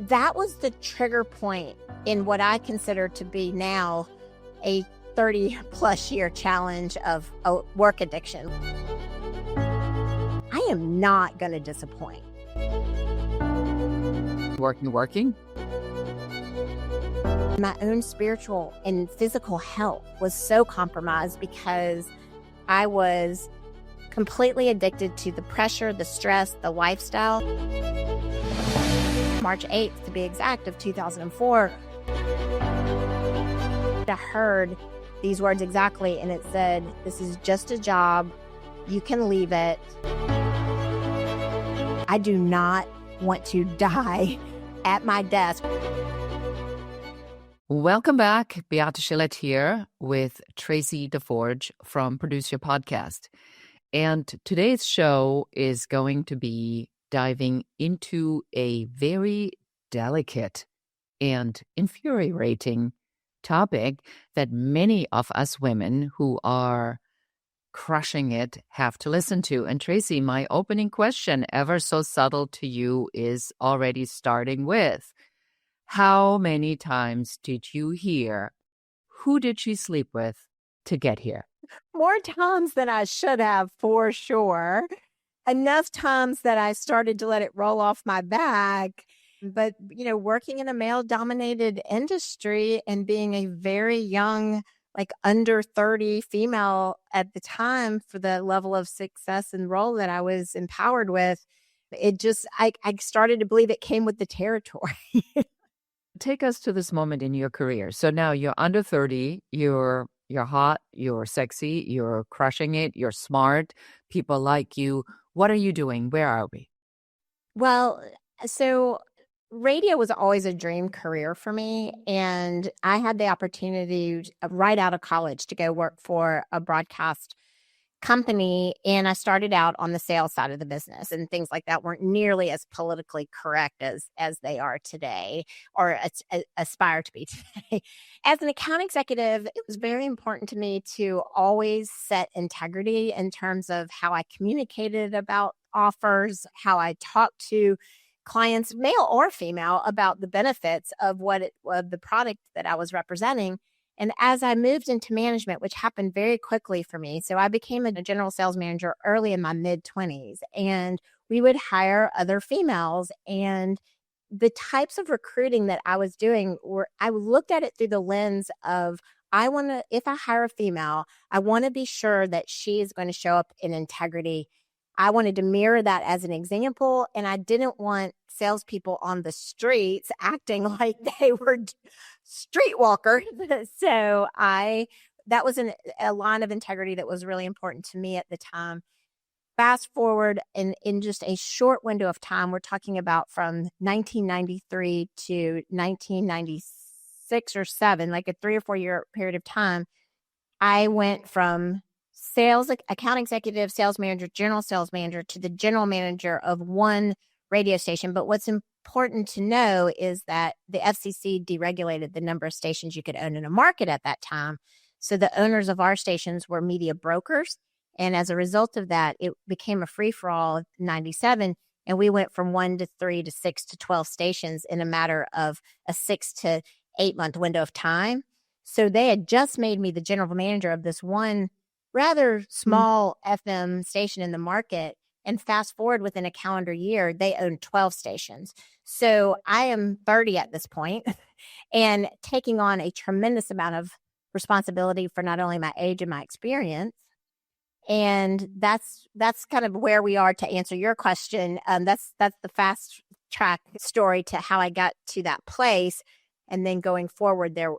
That was the trigger point in what I consider to be now a 30 plus year challenge of work addiction. I am not going to disappoint. Working? My own spiritual and physical health was so compromised because I was completely addicted to the pressure, the stress, the lifestyle. March 8th, to be exact, of 2004, I heard these words exactly, and it said, "This is just a job. You can leave it. I do not want to die at my desk." Welcome back. Beate Chelette here with Traci DeForge from Produce Your Podcast. And today's show is going to be diving into a very delicate and infuriating topic that many of us women who are crushing it have to listen to. And Traci, my opening question, ever so subtle to you, is already starting with, how many times did you hear, "Who did she sleep with to get here?" More times than I should have, for sure. Enough times that I started to let it roll off my back. But, working in a male-dominated industry and being a very young, like under 30 female at the time for the level of success and role that I was empowered with, it just, I started to believe it came with the territory. Take us to this moment in your career. So now you're under 30, you're hot, you're sexy, you're crushing it, you're smart, people like you. What are you doing? Where are we? Well, so radio was always a dream career for me. And I had the opportunity right out of college to go work for a broadcast company. And I started out on the sales side of the business, and things like that weren't nearly as politically correct as they are today, or aspire to be today. As an account executive, it was very important to me to always set integrity in terms of how I communicated about offers, how I talked to clients, male or female, about the benefits of the product that I was representing. And as I moved into management, which happened very quickly for me, so I became a general sales manager early in my mid-20s, and we would hire other females. And the types of recruiting that I was doing I looked at it through the lens of, if I hire a female, I want to be sure that she is going to show up in integrity. I wanted to mirror that as an example, and I didn't want salespeople on the streets acting like they were streetwalkers. So that was a line of integrity that was really important to me at the time. Fast forward, in just a short window of time, we're talking about from 1993 to 1996 or 7, like a 3 or 4 year period of time, I went from sales account executive, sales manager, general sales manager, to the general manager of one radio station. But what's important to know is that the FCC deregulated the number of stations you could own in a market at that time. So the owners of our stations were media brokers. And as a result of that, it became a free-for-all in 97. And we went from 1 to 3 to 6 to 12 stations in a matter of a 6 to 8 month window of time. So they had just made me the general manager of this one rather small FM station in the market. And fast forward within a calendar year, they own 12 stations. So I am 30 at this point and taking on a tremendous amount of responsibility for not only my age and my experience. And that's kind of where we are to answer your question. That's the fast track story to how I got to that place. And then going forward, there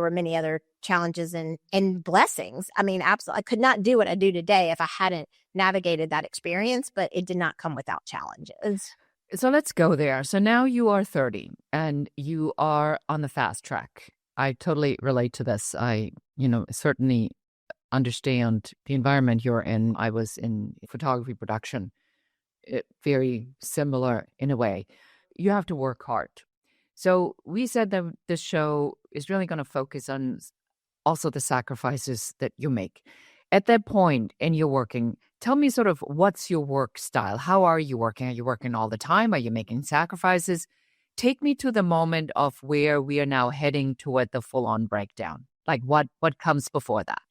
were many other challenges and blessings. I mean, absolutely, I could not do what I do today if I hadn't navigated that experience, but it did not come without challenges. So let's go there. So now you are 30 and you are on the fast track. I totally relate to this. I, certainly understand the environment you're in. I was in photography production, very similar in a way. You have to work hard. So we said that this show is really going to focus on also the sacrifices that you make. At that point in your working, tell me sort of what's your work style? How are you working? Are you working all the time? Are you making sacrifices? take me to the moment of where we are now heading toward the full-on breakdown. Like what comes before that?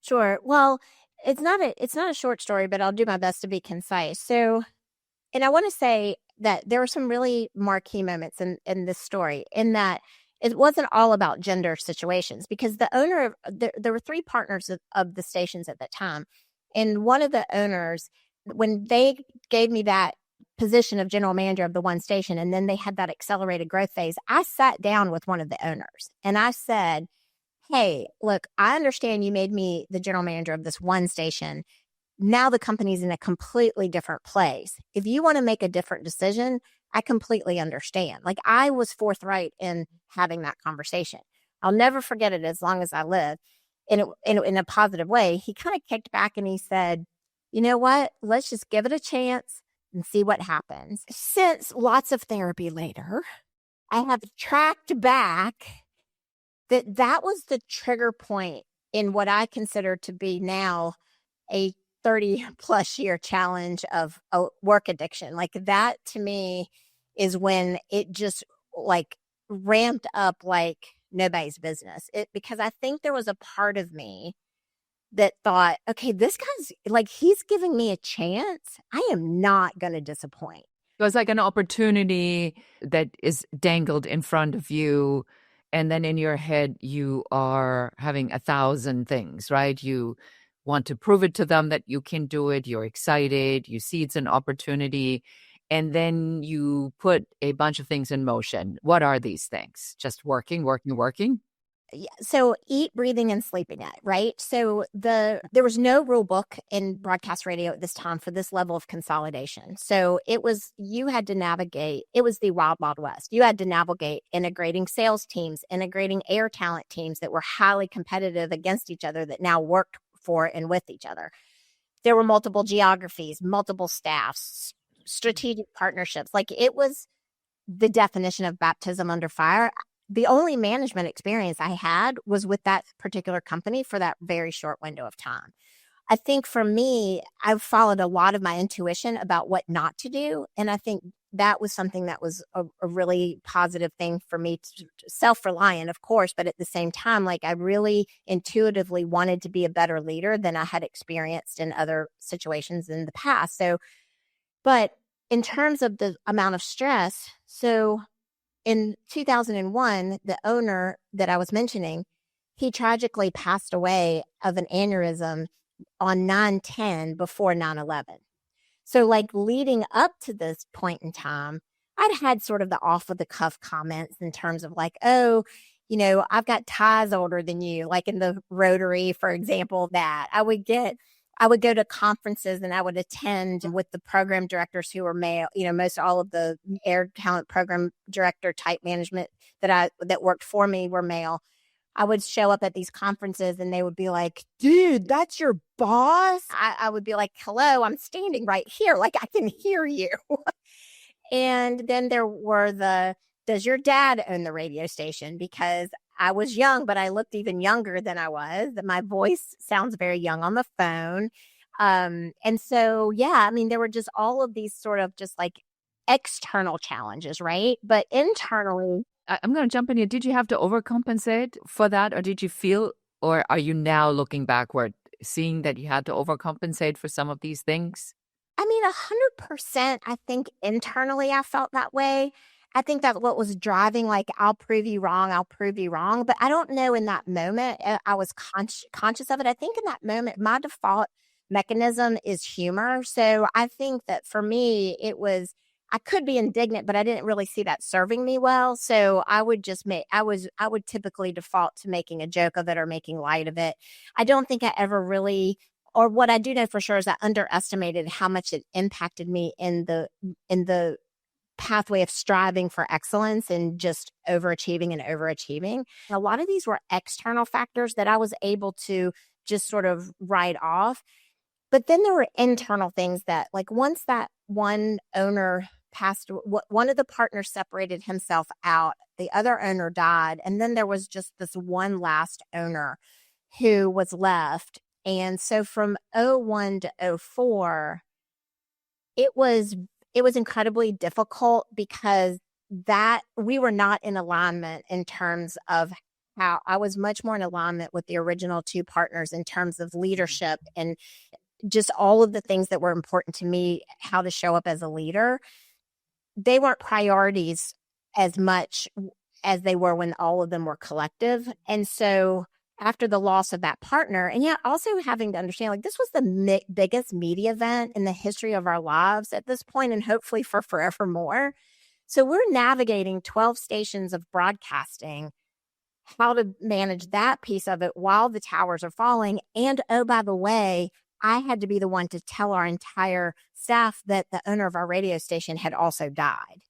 Sure. Well, it's not a short story, but I'll do my best to be concise. So, and I want to say that there were some really marquee moments in this story, in that it wasn't all about gender situations, because the owner of there were three partners of the stations at that time. And one of the owners, when they gave me that position of general manager of the one station, and then they had that accelerated growth phase, I sat down with one of the owners and I said, hey, look, I understand you made me the general manager of this one station. Now the company's in a completely different place. If you want to make a different decision, I completely understand. Like, I was forthright in having that conversation. I'll never forget it as long as I live. In a positive way, he kind of kicked back and he said, you know what? Let's just give it a chance and see what happens. Since lots of therapy later, I have tracked back that was the trigger point in what I consider to be now a 30 plus year challenge of work addiction. Like, that to me is when it just like ramped up like nobody's business. Because I think there was a part of me that thought, okay, this guy's like, he's giving me a chance. I am not going to disappoint. It was like an opportunity that is dangled in front of you. And then in your head, you are having 1,000 things, right? You want to prove it to them that you can do it. You're excited. You see it's an opportunity. And then you put a bunch of things in motion. What are these things? Just working, working, working? Yeah, so eat, breathing, and sleeping it, right? So there was no rule book in broadcast radio at this time for this level of consolidation. So you had to navigate, it was the wild, wild west. You had to navigate integrating sales teams, integrating air talent teams that were highly competitive against each other that now worked for and with each other. There were multiple geographies, multiple staffs, strategic partnerships. Like, it was the definition of baptism under fire. The only management experience I had was with that particular company for that very short window of time. I think for me, I've followed a lot of my intuition about what not to do. And I think that was something that was a really positive thing for me, self-reliant, of course, but at the same time, like, I really intuitively wanted to be a better leader than I had experienced in other situations in the past. So, but in terms of the amount of stress, so in 2001, the owner that I was mentioning, he tragically passed away of an aneurysm on 9/10 before 9/11. So, like, leading up to this point in time, I'd had sort of the off of the cuff comments in terms of like, oh, I've got ties older than you, like in the Rotary, for example, that I would go to conferences and I would attend with the program directors who were male. Most all of the air talent program director type management that worked for me were male. I would show up at these conferences and they would be like, dude, that's your boss? I would be like, hello, I'm standing right here. Like, I can hear you. And then there were does your dad own the radio station? Because I was young, but I looked even younger than I was. My voice sounds very young on the phone. And so, yeah, I mean, there were just all of these sort of just like external challenges, right? But internally, I'm going to jump in here. Did you have to overcompensate for that? Or did you feel, or are you now looking backward, seeing that you had to overcompensate for some of these things? I mean, 100%, I think internally I felt that way. I think that's what was driving, like, I'll prove you wrong, I'll prove you wrong. But I don't know, in that moment, I was conscious of it. I think in that moment, my default mechanism is humor. So I think that for me, I could be indignant, but I didn't really see that serving me well. So I would just I would typically default to making a joke of it or making light of it. I don't think I ever really, or what I do know for sure is I underestimated how much it impacted me in the pathway of striving for excellence and just overachieving. A lot of these were external factors that I was able to just sort of write off. But then there were internal things that, like, once that one owner passed, one of the partners separated himself out, the other owner died, and then there was just this one last owner who was left. And so from '01 to '04, it was incredibly difficult because that we were not in alignment in terms of how I was much more in alignment with the original two partners in terms of leadership and just all of the things that were important to me, how to show up as a leader. They weren't priorities as much as they were when all of them were collective. And so after the loss of that partner, and yeah, also having to understand like this was the biggest media event in the history of our lives at this point, and hopefully for forevermore. So we're navigating 12 stations of broadcasting, how to manage that piece of it while the towers are falling. And oh, by the way, I had to be the one to tell our entire staff that the owner of our radio station had also died.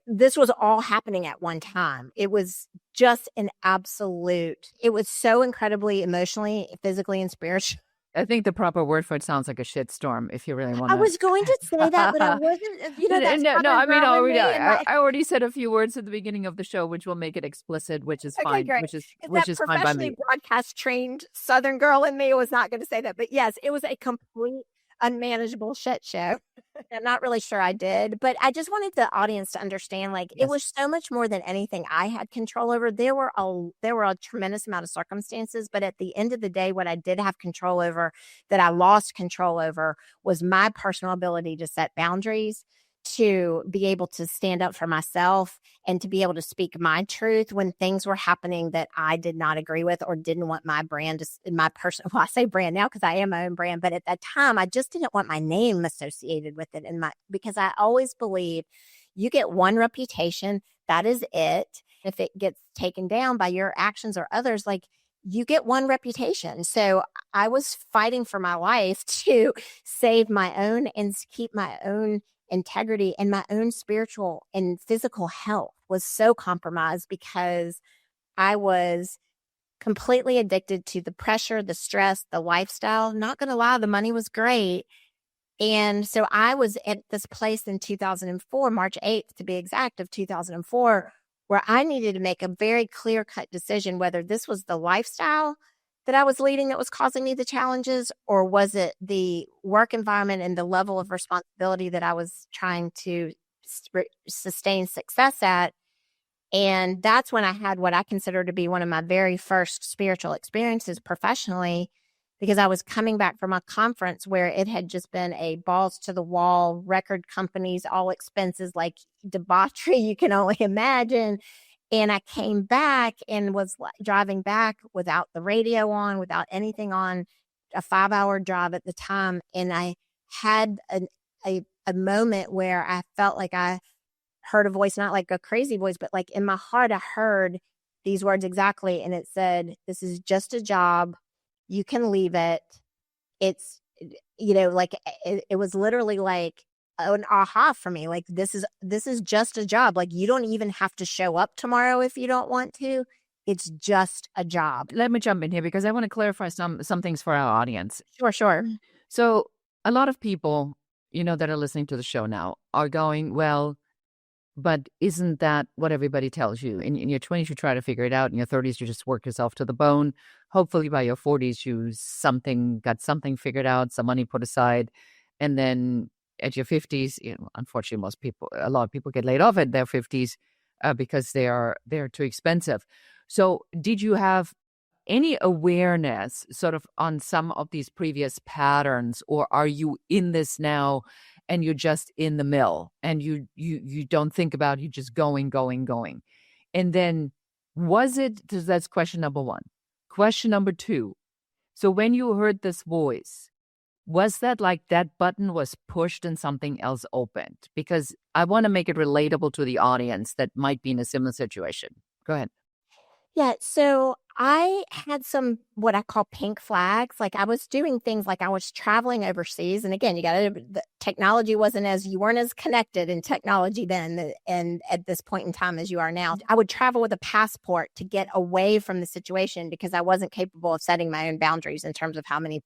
This was all happening at one time. It was just an absolute, it was so incredibly emotionally, physically, and spiritually. I think the proper word for it sounds like a shitstorm, if you really want I to. was going to say that, but I wasn't, that's No, I mean, I I already said a few words at the beginning of the show, which will make it explicit, which is okay, fine, great. which That is fine by professionally me. broadcast trained Southern girl in me was not going to say that, but yes, it was a complete unmanageable shit show. I'm not really sure I did, but I just wanted the audience to understand like it Yes. was so much more than anything I had control over. There were a tremendous amount of circumstances, but at the end of the day, what I did have control over that I lost control over was my personal ability to set boundaries, to be able to stand up for myself, and to be able to speak my truth when things were happening that I did not agree with or didn't want my brand, my personal, well, I say brand now because I am my own brand, but at that time, I just didn't want my name associated with it because I always believe you get one reputation, that is it. If it gets taken down by your actions or others, like you get one reputation. So I was fighting for my life to save my own and keep my own integrity, and my own spiritual and physical health was so compromised because I was completely addicted to the pressure, the stress, the lifestyle. Not going to lie, the money was great. And so I was at this place in 2004, March 8th to be exact, of 2004, where I needed to make a very clear cut decision whether this was the lifestyle that I was leading that was causing me the challenges, or was it the work environment and the level of responsibility that I was trying to sustain success at. And that's when I had what I consider to be one of my very first spiritual experiences professionally, because I was coming back from a conference where it had just been a balls to the wall, record companies, all expenses, like debauchery you can only imagine. And I came back and was driving back without the radio on, without anything on, a 5-hour drive at the time. And I had a moment where I felt like I heard a voice, not like a crazy voice, but like in my heart, I heard these words exactly. And it said, "This is just a job. You can leave it." It's, like it was literally like an aha for me. Like, this is just a job. Like, you don't even have to show up tomorrow if you don't want to. It's just a job. Let me jump in here because I want to clarify some things for our audience. Sure, sure. So a lot of people, that are listening to the show now are going, well, but isn't that what everybody tells you? In your 20s, you try to figure it out. In your 30s, you just work yourself to the bone. Hopefully by your 40s, you got something figured out, some money put aside. And then at your 50s, unfortunately, a lot of people get laid off at their 50s because they're too expensive. So did you have any awareness sort of on some of these previous patterns, or are you in this now and you're just in the mill and you don't think about, you just going. And then that's question number one. Question number two. So when you heard this voice, was that like that button was pushed and something else opened? Because I want to make it relatable to the audience that might be in a similar situation. Go ahead. Yeah, so I had some what I call pink flags. Like I was doing things like I was traveling overseas. And again, the technology you weren't as connected in technology then and at this point in time as you are now. I would travel with a passport to get away from the situation because I wasn't capable of setting my own boundaries in terms of how many,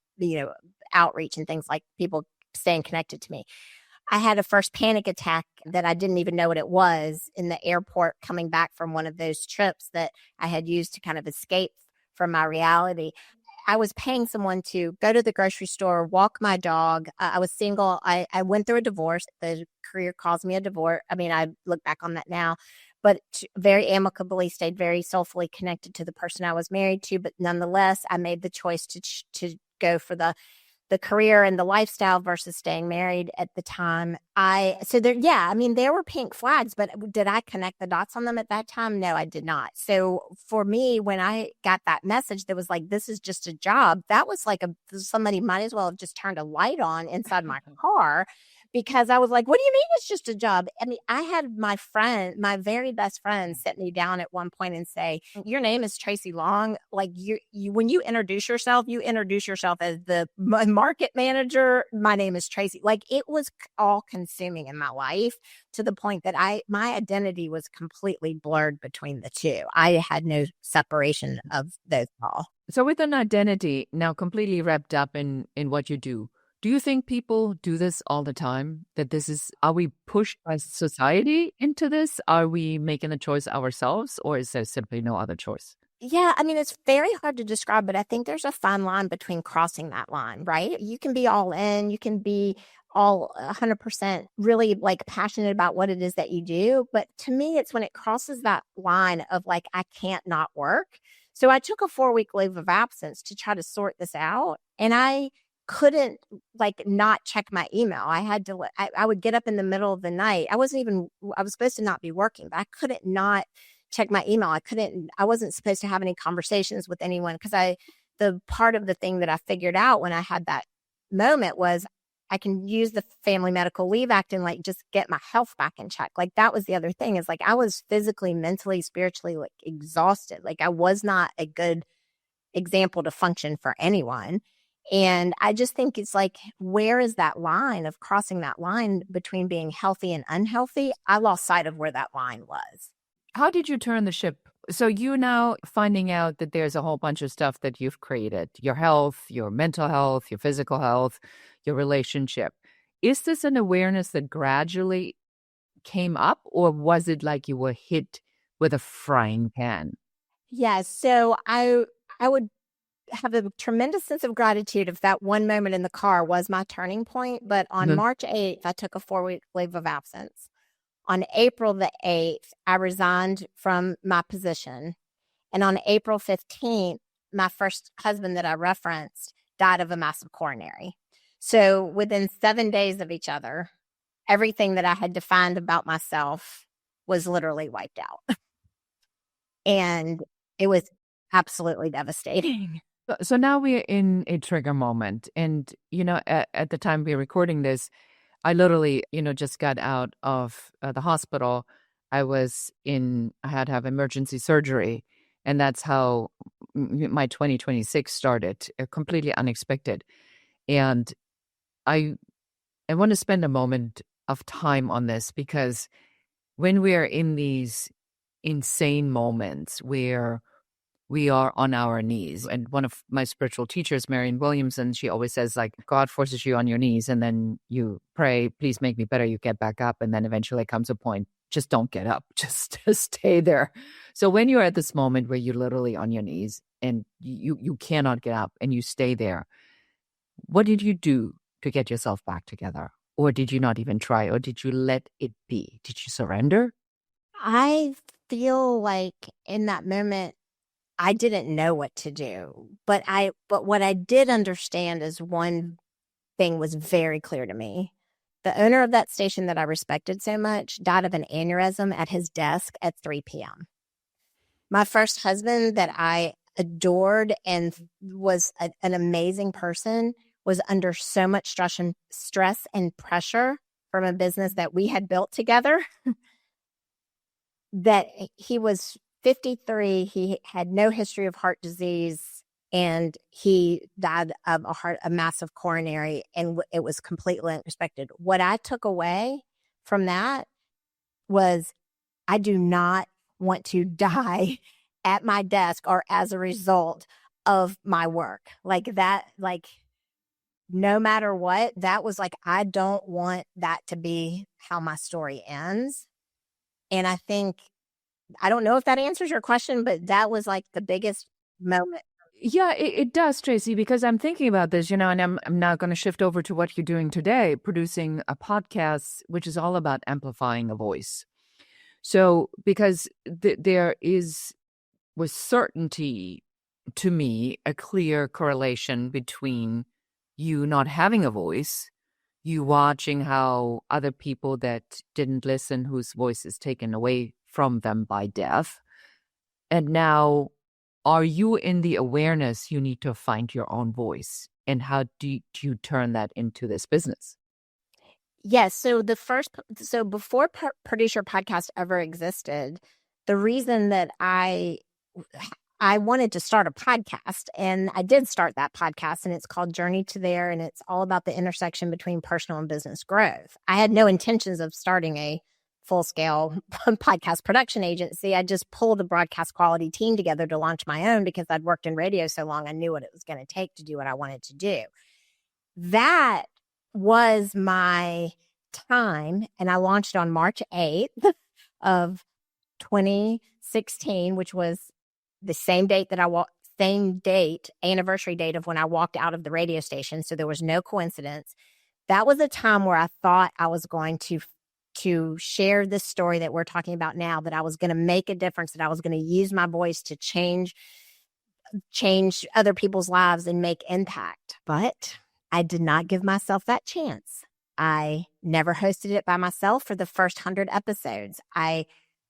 outreach and things like people staying connected to me. I had a first panic attack that I didn't even know what it was in the airport coming back from one of those trips that I had used to kind of escape from my reality. I was paying someone to go to the grocery store, walk my dog. I was single. I went through a divorce. The career caused me a divorce. I mean, I look back on that now, but very amicably stayed very soulfully connected to the person I was married to. But nonetheless, I made the choice to go for the career and the lifestyle versus staying married at the time. So there, yeah, I mean, there were pink flags, but did I connect the dots on them at that time? No, I did not. So for me, when I got that message that was like, this is just a job, that was like somebody might as well have just turned a light on inside my car, because I was like, what do you mean it's just a job? I mean, I had my very best friend sit me down at one point and say, your name is Tracy Long. Like when you introduce yourself as the market manager. My name is Tracy. Like it was all consuming in my life to the point that my identity was completely blurred between the two. I had no separation of those all. So with an identity now completely wrapped up in what you do you think people do this all the time? That are we pushed by society into this? Are we making a choice ourselves, or is there simply no other choice? Yeah, I mean, it's very hard to describe, but I think there's a fine line between crossing that line, right? You can be all in, you can be all 100% really like passionate about what it is that you do. But to me, it's when it crosses that line of like, I can't not work. So I took a 4-week leave of absence to try to sort this out. And I couldn't like not check my email. I would get up in the middle of the night. I was supposed to not be working, but I couldn't not check my email. I wasn't supposed to have any conversations with anyone because the part of the thing that I figured out when I had that moment was I can use the Family Medical Leave Act and like just get my health back in check. Like that was the other thing, is like I was physically, mentally, spiritually like exhausted. Like I was not a good example to function for anyone. And I just think it's like, where is that line of crossing that line between being healthy and unhealthy? I lost sight of where that line was. How did you turn the ship? So you now finding out that there's a whole bunch of stuff that you've created, your health, your mental health, your physical health, your relationship. Is this an awareness that gradually came up, or was it like you were hit with a frying pan? Yeah, so I would have a tremendous sense of gratitude if that one moment in the car was my turning point. But on Mhm. March 8th, I took a 4-week leave of absence. On April the 8th, I resigned from my position. And on April 15th, my first husband that I referenced died of a massive coronary. So within 7 days of each other, everything that I had defined about myself was literally wiped out. And it was absolutely devastating. So now we're in a trigger moment. And, at the time we're recording this, I literally, just got out of the hospital. I had to have emergency surgery. And that's how my 2026 started, completely unexpected. And I, I want to spend a moment of time on this, because when we are in these insane moments where we are on our knees. And one of my spiritual teachers, Marianne Williamson, she always says, like, God forces you on your knees and then you pray, please make me better. You get back up. And then eventually comes a point, just don't get up, just stay there. So when you're at this moment where you're literally on your knees and you cannot get up and you stay there, what did you do to get yourself back together? Or did you not even try? Or did you let it be? Did you surrender? I feel like in that moment, I didn't know what to do, but what I did understand is one thing was very clear to me. The owner of that station that I respected so much died of an aneurysm at his desk at 3 p.m. My first husband that I adored and was an amazing person was under so much stress and pressure from a business that we had built together that he was 53. He had no history of heart disease, and he died of a massive coronary, and it was completely unexpected. What I took away from that was I do not want to die at my desk or as a result of my work. Like that, like no matter what, that was like, I don't want that to be how my story ends. And I don't know if that answers your question, but that was like the biggest moment. Yeah, it does, Tracy, because I'm thinking about this, and I'm now going to shift over to what you're doing today, producing a podcast, which is all about amplifying a voice. So, because there is, with certainty, to me, a clear correlation between you not having a voice, you watching how other people that didn't listen, whose voice is taken away from them by death, and now are you in the awareness you need to find your own voice? And how do you turn that into this business? Yes. So before Producer Podcast ever existed, the reason that I wanted to start a podcast, and I did start that podcast, and it's called Journey to There, and it's all about the intersection between personal and business growth. I had no intentions of starting a full scale podcast production agency. I just pulled a broadcast quality team together to launch my own because I'd worked in radio so long. I knew what it was going to take to do what I wanted to do. That was my time, and I launched on March 8th of 2016, which was the same date that anniversary date of when I walked out of the radio station. So there was no coincidence. That was a time where I thought I was going to share this story that we're talking about now, that I was going to make a difference, that I was going to use my voice to change other people's lives and make impact. But I did not give myself that chance. I never hosted it by myself for the first 100 episodes. I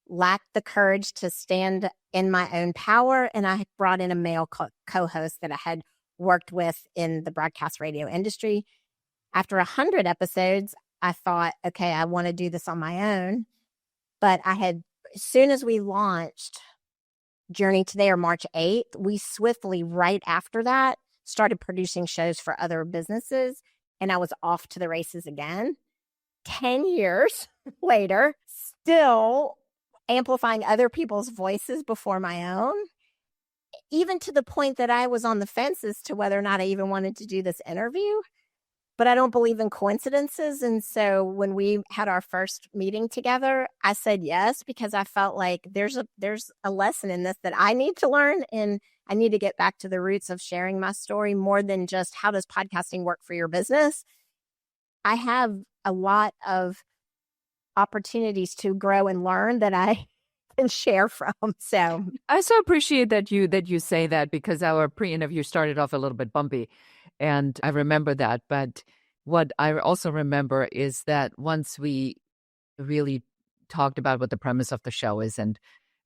lacked the courage to stand in my own power, and I brought in a male co-host that I had worked with in the broadcast radio industry. After 100 episodes, I thought, okay, I want to do this on my own. But as soon as we launched Journey to There, March 8th, we swiftly, right after that, started producing shows for other businesses, and I was off to the races again. 10 years later, still amplifying other people's voices before my own, even to the point that I was on the fence as to whether or not I even wanted to do this interview. But I don't believe in coincidences. And so when we had our first meeting together, I said yes, because I felt like there's a lesson in this that I need to learn, and I need to get back to the roots of sharing my story more than just how does podcasting work for your business. I have a lot of opportunities to grow and learn that I can share from. So I so appreciate that you say that, because our pre-interview started off a little bit bumpy, and I remember that. But what I also remember is that once we really talked about what the premise of the show is, and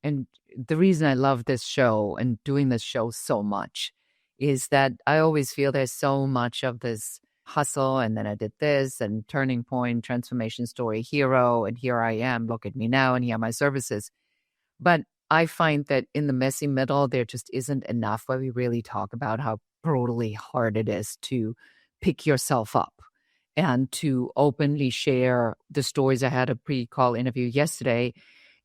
the reason I love this show and doing this show so much is that I always feel there's so much of this hustle, and then I did this, and turning point, transformation story, hero, and here I am, look at me now, and here are my services. But I find that in the messy middle, there just isn't enough where we really talk about how brutally hard it is to pick yourself up and to openly share the stories. I had a pre-call interview yesterday,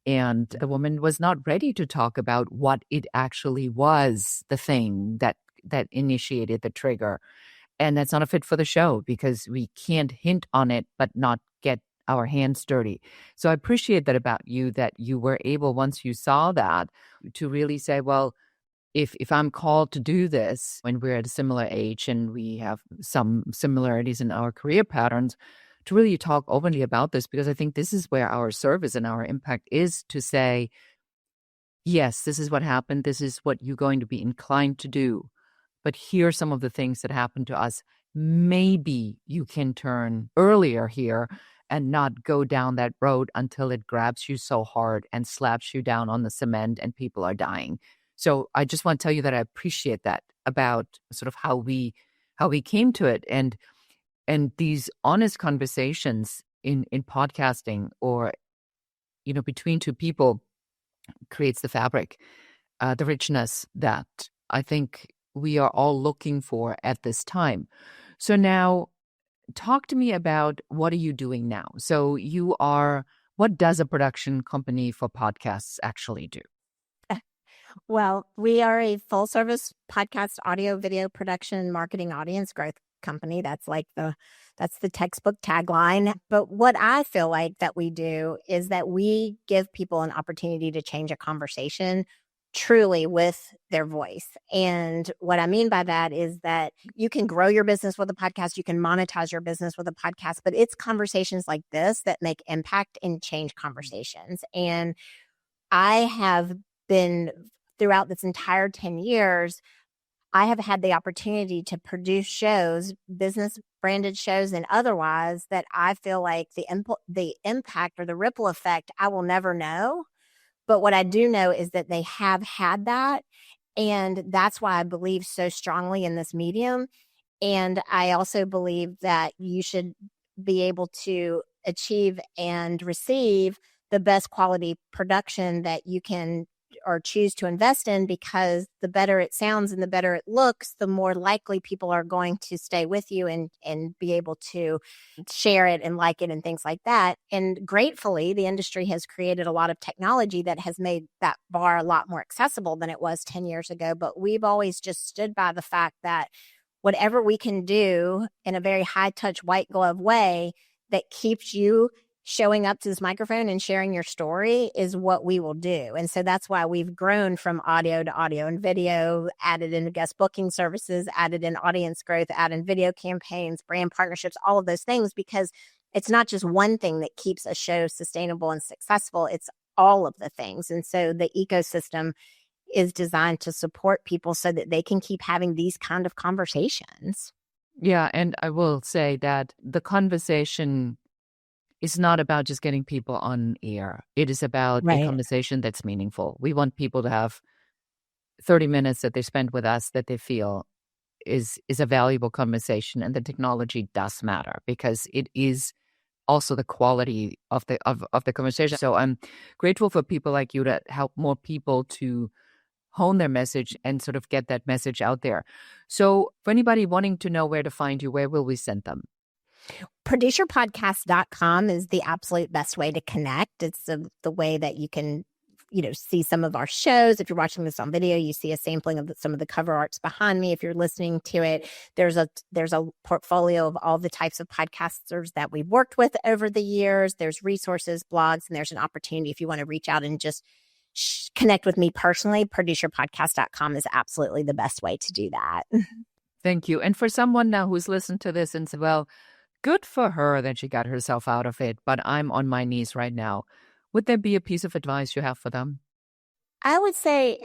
and the woman was not ready to talk about what it actually was, the thing that initiated the trigger. And that's not a fit for the show, because we can't hint on it but not get our hands dirty. So I appreciate that about you, that you were able, once you saw that, to really say, well, if I'm called to do this when we're at a similar age and we have some similarities in our career patterns, to really talk openly about this, because I think this is where our service and our impact is, to say, yes, this is what happened. This is what you're going to be inclined to do. But here are some of the things that happened to us. Maybe you can turn earlier here and not go down that road until it grabs you so hard and slaps you down on the cement and people are dying. So I just want to tell you that I appreciate that about sort of how we came to it, and these honest conversations in podcasting, or between two people, creates the fabric, the richness that I think we are all looking for at this time. So now, talk to me about, what are you doing now? So what does a production company for podcasts actually do? well, we are a full service podcast, audio, video production, marketing, audience growth company. That's the textbook tagline. But what I feel like that we do is that we give people an opportunity to change a conversation truly with their voice. And what I mean by that is that you can grow your business with a podcast, you can monetize your business with a podcast, but it's conversations like this that make impact and change conversations. And I have been, throughout this entire 10 years, I have had the opportunity to produce shows, business branded shows and otherwise, that I feel like the impact or the ripple effect I will never know. But what I do know is that they have had that. And that's why I believe so strongly in this medium. And I also believe that you should be able to achieve and receive the best quality production that you can or choose to invest in, because the better it sounds and the better it looks, the more likely people are going to stay with you and be able to share it and like it and things like that. And gratefully, the industry has created a lot of technology that has made that bar a lot more accessible than it was 10 years ago. But we've always just stood by the fact that whatever we can do in a very high touch, white glove way that keeps you showing up to this microphone and sharing your story is what we will do. And so that's why we've grown from audio to audio and video, added in guest booking services, added in audience growth, added in video campaigns, brand partnerships, all of those things, because it's not just one thing that keeps a show sustainable and successful. It's all of the things. And so the ecosystem is designed to support people so that they can keep having these kind of conversations. Yeah, and I will say that the conversation is not about just getting people on air. It is about a Right. conversation that's meaningful. We want people to have 30 minutes that they spend with us that they feel is a valuable conversation, and the technology does matter because it is also the quality of the conversation. So I'm grateful for people like you that help more people to hone their message and sort of get that message out there. So for anybody wanting to know where to find you, where will we send them? Producerpodcast.com is the absolute best way to connect. It's the way that you can, see some of our shows. If you're watching this on video, you see a sampling of some of the cover arts behind me. If you're listening to it, there's a portfolio of all the types of podcasters that we've worked with over the years. There's resources, blogs, and there's an opportunity if you want to reach out and just connect with me personally. Producerpodcast.com is absolutely the best way to do that. Thank you. And for someone now who's listened to this and said, well, good for her that she got herself out of it, but I'm on my knees right now, would there be a piece of advice you have for them? I would say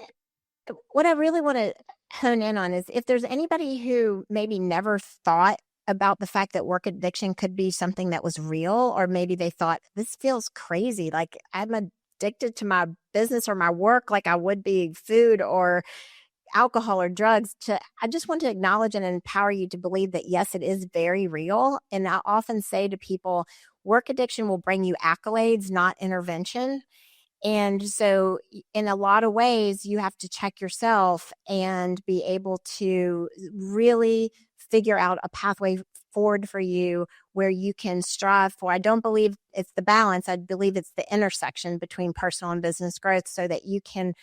what I really want to hone in on is if there's anybody who maybe never thought about the fact that work addiction could be something that was real, or maybe they thought, this feels crazy, like I'm addicted to my business or my work like I would be food or alcohol or drugs, I just want to acknowledge and empower you to believe that, yes, it is very real. And I often say to people, work addiction will bring you accolades, not intervention. And so in a lot of ways, you have to check yourself and be able to really figure out a pathway forward for you where you can strive for. I don't believe it's the balance. I believe it's the intersection between personal and business growth so that you can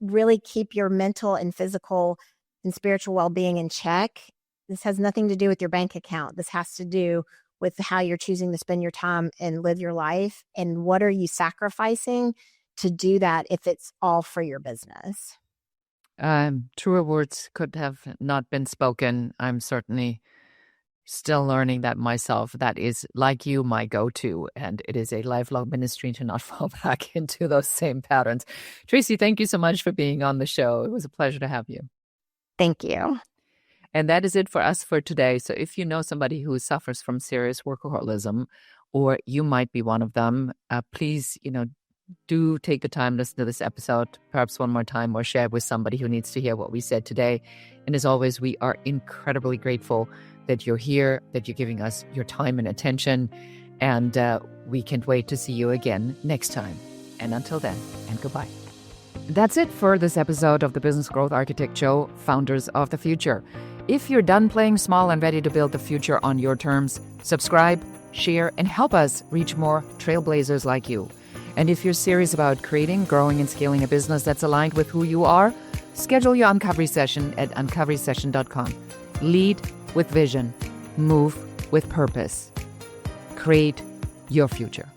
really keep your mental and physical and spiritual well-being in check. This has nothing to do with your bank account. This has to do with how you're choosing to spend your time and live your life. And what are you sacrificing to do that if it's all for your business? Truer words could have not been spoken. I'm certainly still learning that myself. That is, like you, my go-to, and it is a lifelong ministry to not fall back into those same patterns. Traci, thank you so much for being on the show. It was a pleasure to have you. Thank you. And that is it for us for today. So if you know somebody who suffers from serious workaholism, or you might be one of them, please, do take the time to listen to this episode, perhaps one more time, or share it with somebody who needs to hear what we said today. And as always, we are incredibly grateful that you're here, that you're giving us your time and attention. And we can't wait to see you again next time. And until then, and goodbye. That's it for this episode of the Business Growth Architect Show, Founders of the Future. If you're done playing small and ready to build the future on your terms, subscribe, share, and help us reach more trailblazers like you. And if you're serious about creating, growing, and scaling a business that's aligned with who you are, schedule your Uncovery session at uncoverysession.com. Lead with vision. Move with purpose. Create your future.